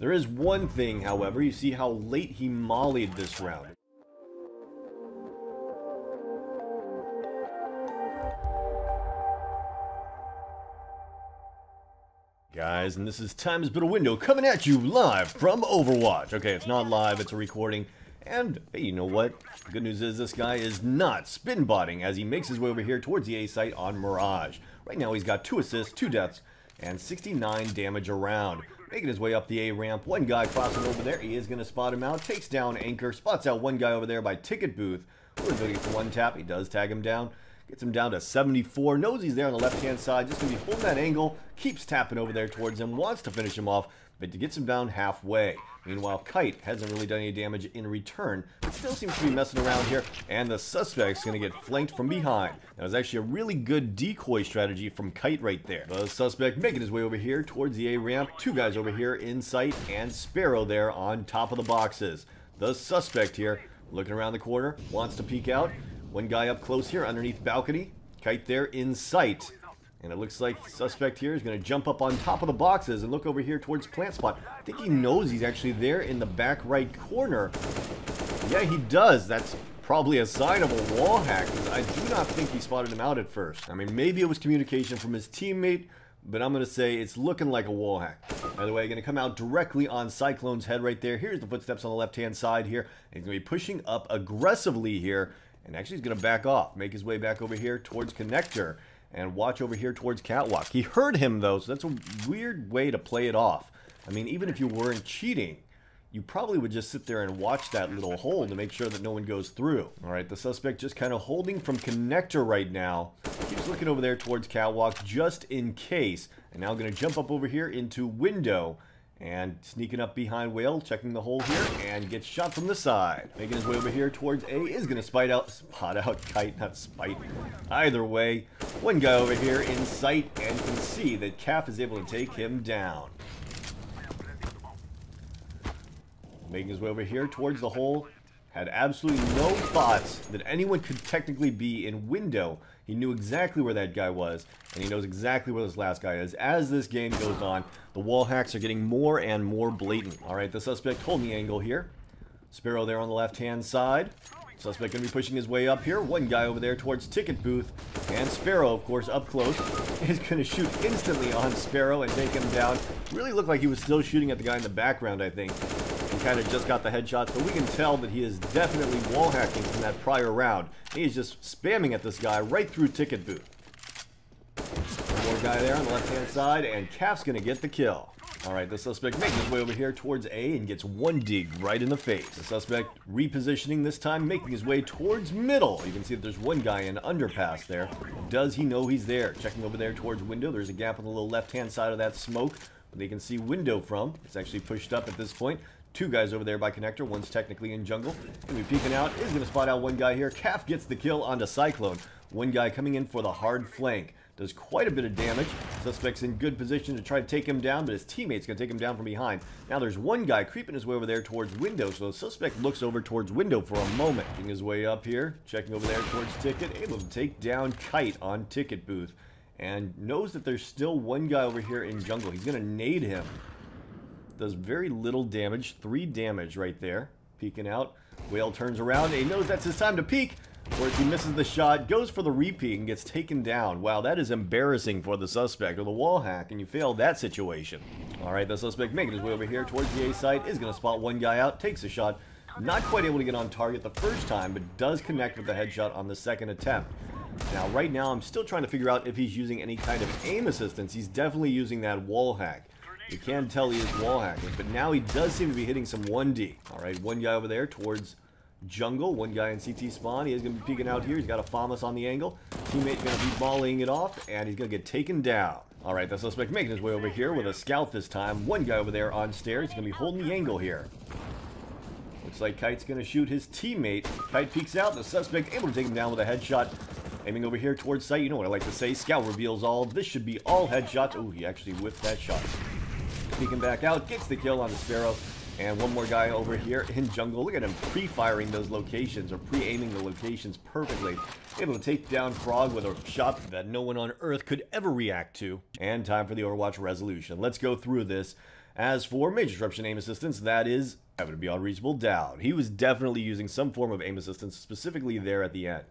There is one thing, however, you see how late he mollied this round. Guys, and this is Time Has Been a Window coming at you live from Overwatch. Okay, it's not live, it's a recording. And, hey, you know what? The good news is this guy is not spin botting as he makes his way over here towards the A site on Mirage. Right now he's got 2 assists, 2 deaths, and 69 damage around. Making his way up the A ramp, one guy crossing over there, he is going to spot him out, takes down Anchor, spots out one guy over there by Ticket Booth. We're going to get one tap, he does tag him down. Gets him down to 74, knows he's there on the left-hand side, just going to be holding that angle, keeps tapping over there towards him, wants to finish him off, but gets him down halfway. Meanwhile, Kite hasn't really done any damage in return, but still seems to be messing around here, and the suspect's going to get flanked from behind. That was actually a really good decoy strategy from Kite right there. The suspect making his way over here towards the A ramp, 2 guys over here in sight, and Sparrow there on top of the boxes. The suspect here, looking around the corner, wants to peek out. One guy up close here underneath balcony. Kite there in sight. And it looks like the suspect here is going to jump up on top of the boxes and look over here towards plant spot. I think he knows he's actually there in the back right corner. Yeah, he does. That's probably a sign of a wall hack, because I do not think he spotted him out at first. I mean, maybe it was communication from his teammate, but I'm going to say it's looking like a wall hack. By the way, going to come out directly on Cyclone's head right there. Here's the footsteps on the left-hand side here. And he's going to be pushing up aggressively here. And actually he's going to back off, make his way back over here towards Connector, and watch over here towards Catwalk. He heard him though, so that's a weird way to play it off. I mean, even if you weren't cheating, you probably would just sit there and watch that little hole to make sure that no one goes through. Alright, the suspect just kind of holding from Connector right now. Keeps looking over there towards Catwalk just in case. And now going to jump up over here into Window. And sneaking up behind Whale, checking the hole here, and gets shot from the side. Making his way over here towards A, is going to spot out Kite, not spite. Either way, one guy over here in sight, and can see that Calf is able to take him down. Making his way over here towards the hole, had absolutely no thoughts that anyone could technically be in Window. He knew exactly where that guy was, and he knows exactly where this last guy is. As this game goes on, the wall hacks are getting more and more blatant. Alright, the suspect holding the angle here. Sparrow there on the left-hand side. Suspect going to be pushing his way up here. One guy over there towards Ticket Booth. And Sparrow, of course, up close, is going to shoot instantly on Sparrow and take him down. Really looked like he was still shooting at the guy in the background, I think. And kind of just got the headshots, but we can tell that he is definitely wall hacking from that prior round. He's just spamming at this guy right through Ticket Booth. One more guy there on the left-hand side, and Calf's going to get the kill. Alright, the suspect making his way over here towards A and gets one dig right in the face. The suspect repositioning this time, making his way towards middle. You can see that there's one guy in underpass there. Does he know he's there? Checking over there towards Window. There's a gap on the little left-hand side of that smoke where they can see Window from. It's actually pushed up at this point. 2 guys over there by Connector. One's technically in jungle. Gonna be peeking out. Is gonna spot out one guy here. Calf gets the kill onto Cyclone. One guy coming in for the hard flank. Does quite a bit of damage. Suspect's in good position to try to take him down, but his teammate's going to take him down from behind. Now there's one guy creeping his way over there towards Window, so the suspect looks over towards Window for a moment. Making his way up here, checking over there towards Ticket, able to take down Kite on Ticket Booth. And knows that there's still one guy over here in jungle. He's going to nade him. Does very little damage, 3 damage right there. Peeking out. Whale turns around, and he knows that's his time to peek. Of course, he misses the shot, goes for the repeat, and gets taken down. Wow, that is embarrassing for the suspect, or the wall hack, and you failed that situation. Alright, the suspect making his way over here towards the A site, is going to spot one guy out, takes a shot. Not quite able to get on target the first time, but does connect with the headshot on the second attempt. Now, right now, I'm still trying to figure out if he's using any kind of aim assistance. He's definitely using that wall hack. You can tell he is wall hacking, but now he does seem to be hitting some 1D. Alright, one guy over there towards jungle, one guy in CT spawn. He is going to be peeking out here. He's got a FAMAS on the angle. Teammate going to be volleying it off, and he's going to get taken down. Alright, the suspect making his way over here with a scout this time. One guy over there on stairs. He's going to be holding the angle here. Looks like Kite's going to shoot his teammate. Kite peeks out. The suspect able to take him down with a headshot. Aiming over here towards sight. You know what I like to say. Scout reveals all. This should be all headshots. Oh, he actually whiffed that shot. Peeking back out. Gets the kill on the Sparrow. And one more guy over here in jungle. Look at him pre-firing those locations, or pre-aiming the locations perfectly. Able to take down Frog with a shot that no one on Earth could ever react to. And time for the Overwatch resolution. Let's go through this. As for major disruption aim assistance, that is evident beyond reasonable doubt. He was definitely using some form of aim assistance, specifically there at the end.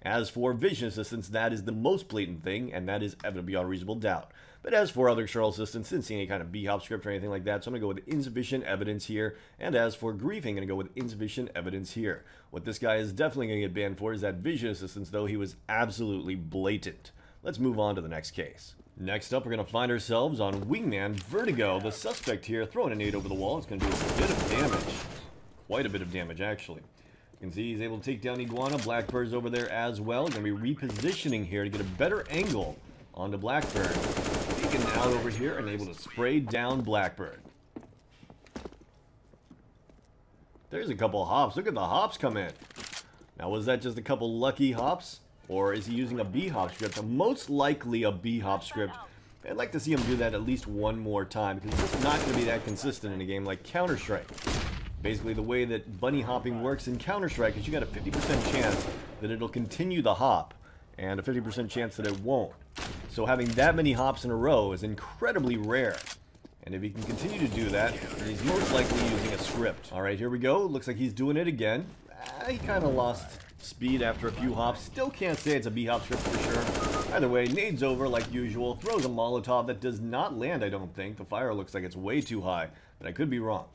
As for vision assistance, that is the most blatant thing, and that is evident beyond reasonable doubt. But as for other external assistance, didn't see any kind of B-hop script or anything like that, so I'm going to go with insufficient evidence here. And as for griefing, I'm going to go with insufficient evidence here. What this guy is definitely going to get banned for is that vision assistance, though he was absolutely blatant. Let's move on to the next case. Next up, we're going to find ourselves on Wingman Vertigo. The suspect here throwing a nade over the wall. It's going to do a bit of damage. Quite a bit of damage, actually. You can see he's able to take down Iguana. Blackbird's over there as well. Going to be repositioning here to get a better angle onto Blackbird. Taken out over here and able to spray down Blackbird. There's a couple hops. Look at the hops come in. Now, was that just a couple lucky hops? Or is he using a B-hop script? Most likely a B-hop script. I'd like to see him do that at least one more time, because it's just not going to be that consistent in a game like Counter-Strike. Basically, the way that bunny hopping works in Counter-Strike is you got a 50% chance that it'll continue the hop, and a 50% chance that it won't. So having that many hops in a row is incredibly rare. And if he can continue to do that, then he's most likely using a script. Alright, here we go. Looks like he's doing it again. He kind of lost speed after a few hops. Still can't say it's a B-hop script for sure. Either way, nades over like usual. Throws a Molotov that does not land, I don't think. The fire looks like it's way too high, but I could be wrong.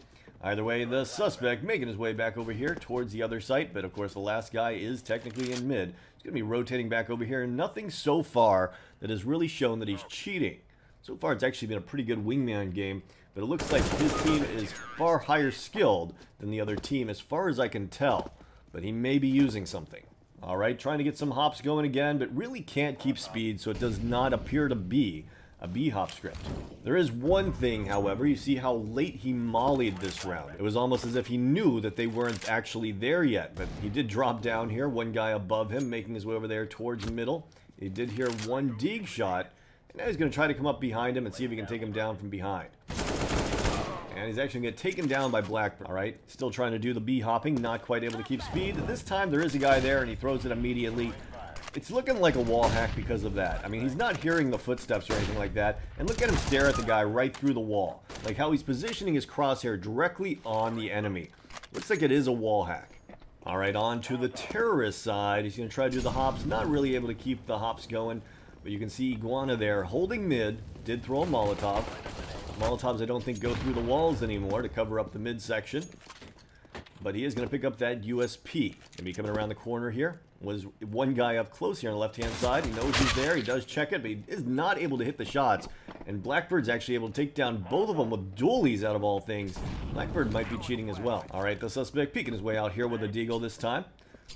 Either way, the suspect making his way back over here towards the other site, but of course the last guy is technically in mid. He's going to be rotating back over here. Nothing so far that has really shown that he's cheating. So far it's actually been a pretty good wingman game, but it looks like his team is far higher skilled than the other team as far as I can tell. But he may be using something. Alright, trying to get some hops going again, but really can't keep speed, so it does not appear to be a B-hop script. There is one thing, however. You see how late he mollied this round. It was almost as if he knew that they weren't actually there yet, but he did drop down here. One guy above him, making his way over there towards the middle. He did hear one dig shot, and now he's going to try to come up behind him and see if he can take him down from behind. And he's actually going to get taken down by Blackbird. Alright, still trying to do the B-hopping, not quite able to keep speed. This time there is a guy there, and he throws it immediately. It's looking like a wall hack because of that. I mean, he's not hearing the footsteps or anything like that. And look at him stare at the guy right through the wall. Like how he's positioning his crosshair directly on the enemy. Looks like it is a wall hack. Alright, on to the terrorist side. He's going to try to do the hops. Not really able to keep the hops going. But you can see Iguana there holding mid. Did throw a Molotov. Molotovs I don't think go through the walls anymore to cover up the mid section. But he is going to pick up that USP. Going to be coming around the corner here. Was one guy up close here on the left-hand side. He knows he's there. He does check it, but he is not able to hit the shots. And Blackbird's actually able to take down both of them with dualies out of all things. Blackbird might be cheating as well. Alright, the suspect peeking his way out here with a deagle this time.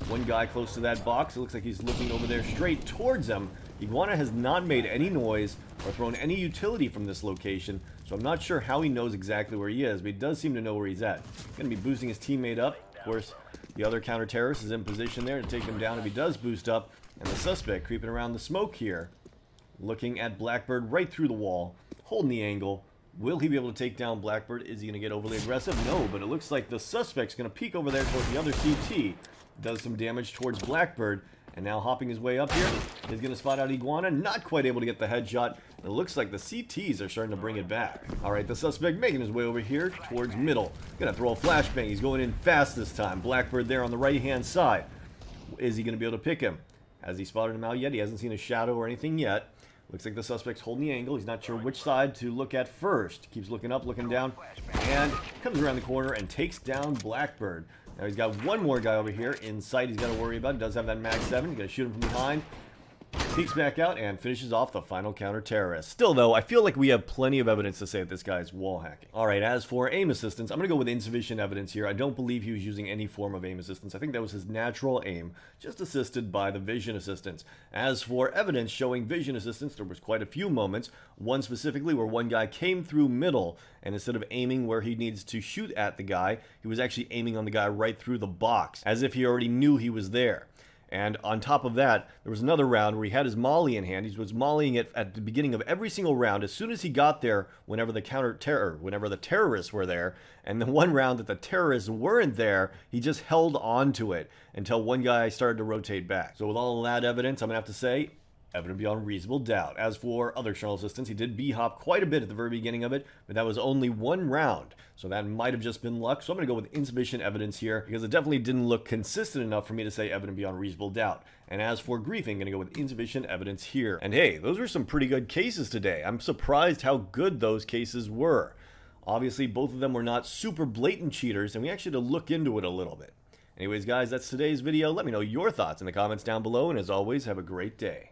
One guy close to that box. It looks like he's looking over there straight towards him. Iguana has not made any noise or thrown any utility from this location, so I'm not sure how he knows exactly where he is, but he does seem to know where he's at. Going to be boosting his teammate up. Of course, the other counter-terrorist is in position there to take him down if he does boost up. And the suspect creeping around the smoke here, looking at Blackbird right through the wall, holding the angle. Will he be able to take down Blackbird? Is he going to get overly aggressive? No, but it looks like the suspect's going to peek over there towards the other CT. Does some damage towards Blackbird. And now hopping his way up here, he's going to spot out Iguana. Not quite able to get the headshot. It looks like the CTs are starting to bring it back. Alright, the suspect making his way over here towards middle. Going to throw a flashbang. He's going in fast this time. Blackbird there on the right-hand side. Is he going to be able to pick him? Has he spotted him out yet? He hasn't seen a shadow or anything yet. Looks like the suspect's holding the angle. He's not sure which side to look at first. Keeps looking up, looking down. And comes around the corner and takes down Blackbird. Now he's got one more guy over here in sight he's got to worry about. He does have that Mag 7. He's going to shoot him from behind. Peeks back out and finishes off the final counter-terrorist. Still, though, I feel like we have plenty of evidence to say that this guy is wall hacking. Alright, as for aim assistance, I'm going to go with insufficient evidence here. I don't believe he was using any form of aim assistance. I think that was his natural aim, just assisted by the vision assistance. As for evidence showing vision assistance, there was quite a few moments. One specifically where one guy came through middle, and instead of aiming where he needs to shoot at the guy, he was actually aiming on the guy right through the box, as if he already knew he was there. And on top of that, there was another round where he had his molly in hand. He was mollying it at the beginning of every single round. As soon as he got there, whenever the terrorists were there, and the one round that the terrorists weren't there, he just held on to it until one guy started to rotate back. So with all of that evidence, I'm going to have to say, evident beyond reasonable doubt. As for other external assistance, he did B-hop quite a bit at the very beginning of it, but that was only one round, so that might have just been luck. So I'm going to go with insufficient evidence here, because it definitely didn't look consistent enough for me to say evident beyond reasonable doubt. And as for griefing, I'm going to go with insufficient evidence here. And hey, those were some pretty good cases today. I'm surprised how good those cases were. Obviously, both of them were not super blatant cheaters, and we actually had to look into it a little bit. Anyways, guys, that's today's video. Let me know your thoughts in the comments down below, and as always, have a great day.